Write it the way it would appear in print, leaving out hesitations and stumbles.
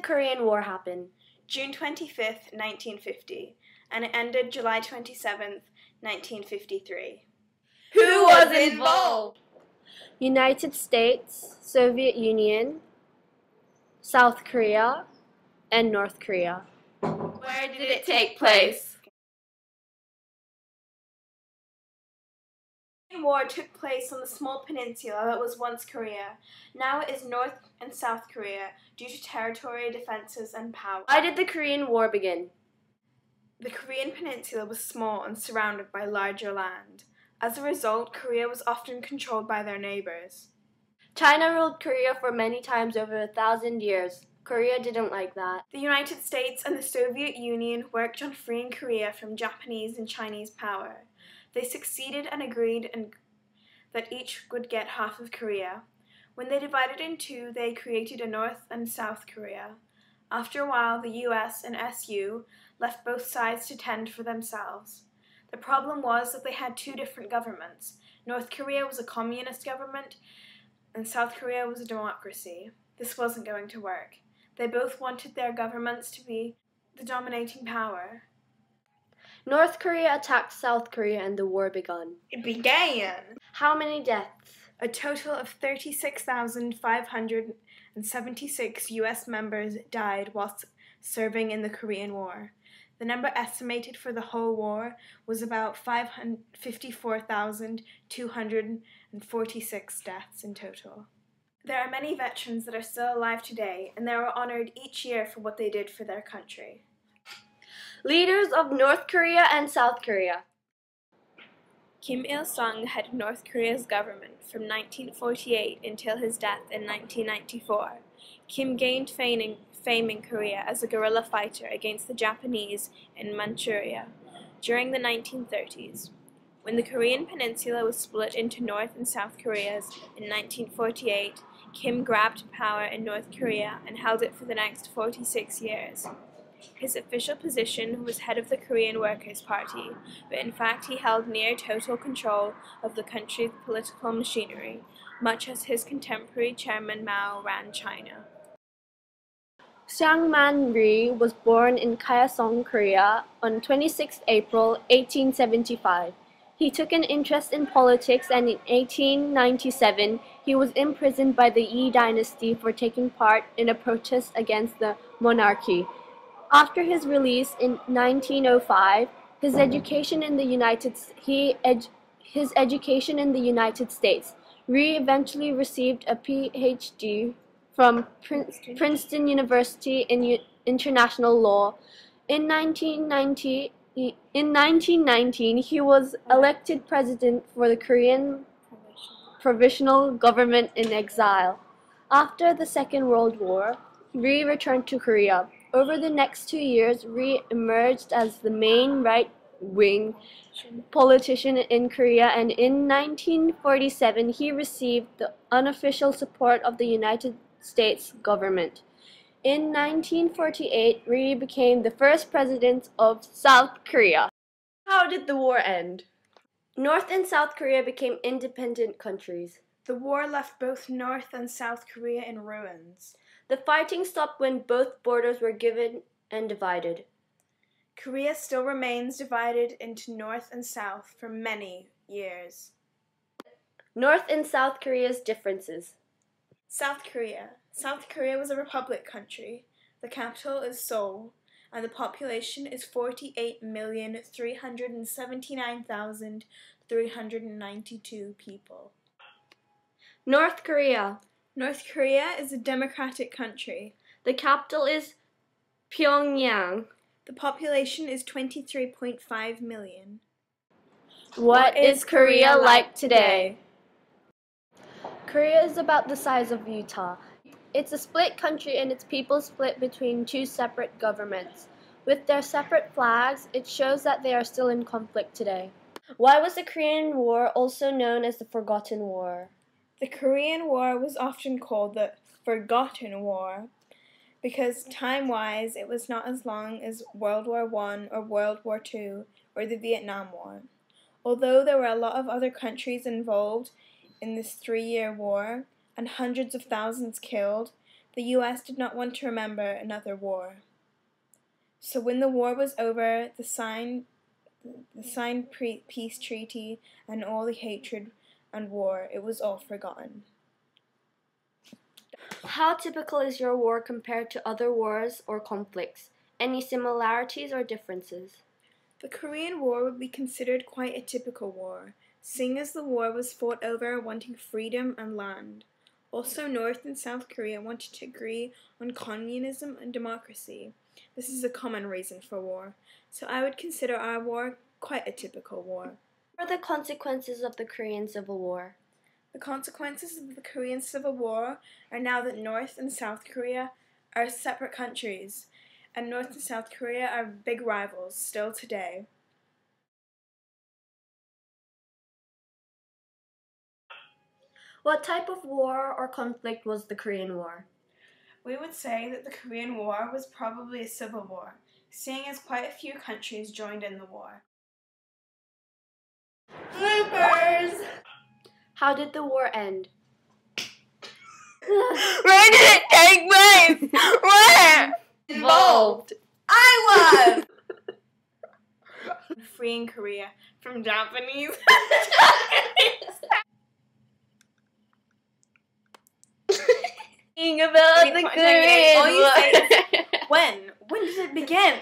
Korean War happen? June 25th, 1950, and it ended July 27th, 1953. Who was involved? United States, Soviet Union, South Korea, and North Korea. Where did it take place? The Korean War took place on the small peninsula that was once Korea. Now it is North and South Korea due to territory, defenses, and power. Why did the Korean War begin? The Korean peninsula was small and surrounded by larger land. As a result, Korea was often controlled by their neighbors. China ruled Korea for many times over 1,000 years. Korea didn't like that. The United States and the Soviet Union worked on freeing Korea from Japanese and Chinese power. They succeeded and agreed that each would get half of Korea. When they divided in two, they created a North and South Korea. After a while, the US and SU left both sides to tend for themselves. The problem was that they had two different governments. North Korea was a communist government, and South Korea was a democracy. This wasn't going to work. They both wanted their governments to be the dominating power. North Korea attacked South Korea and the war began. It began! How many deaths? A total of 36,576 US members died whilst serving in the Korean War. The number estimated for the whole war was about 54,246 deaths in total. There are many veterans that are still alive today, and they are honored each year for what they did for their country. Leaders of North Korea and South Korea. Kim Il-sung headed North Korea's government from 1948 until his death in 1994. Kim gained fame in Korea as a guerrilla fighter against the Japanese in Manchuria during the 1930s. When the Korean peninsula was split into North and South Koreas in 1948, Kim grabbed power in North Korea and held it for the next 46 years. His official position was head of the Korean Workers' Party, but in fact he held near total control of the country's political machinery, much as his contemporary Chairman Mao ran China. Seungman Rhee was born in Kaesong, Korea on 26 April 1875. He took an interest in politics, and in 1897 he was imprisoned by the Yi dynasty for taking part in a protest against the monarchy. After his release in 1905, his education in the United States, Rhee eventually received a PhD from Princeton University in International Law. In 1919, he was elected president for the Korean Provisional Government in exile. After the Second World War, Rhee returned to Korea. Over the next 2 years, Rhee emerged as the main right-wing politician in Korea, and in 1947 he received the unofficial support of the United States government. In 1948, Rhee became the first president of South Korea. How did the war end? North and South Korea became independent countries. The war left both North and South Korea in ruins. The fighting stopped when both borders were given and divided. Korea still remains divided into North and South for many years. North and South Korea's differences. South Korea. South Korea was a republic country. The capital is Seoul, and the population is 48,379,392 people. North Korea. North Korea is a democratic country. The capital is Pyongyang. The population is 23.5 million. What is Korea like today? Korea is about the size of Utah. It's a split country, and its people split between two separate governments. With their separate flags, it shows that they are still in conflict today. Why was the Korean War also known as the Forgotten War? The Korean War was often called the Forgotten War because time-wise it was not as long as World War I or World War II or the Vietnam War. Although there were a lot of other countries involved in this 3-year war and hundreds of thousands killed, The US did not want to remember another war. So when the war was over, the signed peace treaty and all the hatred and war, it was all forgotten. How typical is your war compared to other wars or conflicts? Any similarities or differences? The Korean War would be considered quite a typical war, seeing as the war was fought over wanting freedom and land. Also, North and South Korea wanted to agree on communism and democracy. This is a common reason for war, so I would consider our war quite a typical war. What are the consequences of the Korean Civil War? The consequences of the Korean Civil War are now that North and South Korea are separate countries, and North and South Korea are big rivals still today. What type of war or conflict was the Korean War? We would say that the Korean War was probably a civil war, seeing as quite a few countries joined in the war. Bloopers! How did the war end? Where did it take place? Where? Involved. I was! Freeing Korea from Japanese. About the Korean War. When? When did it begin?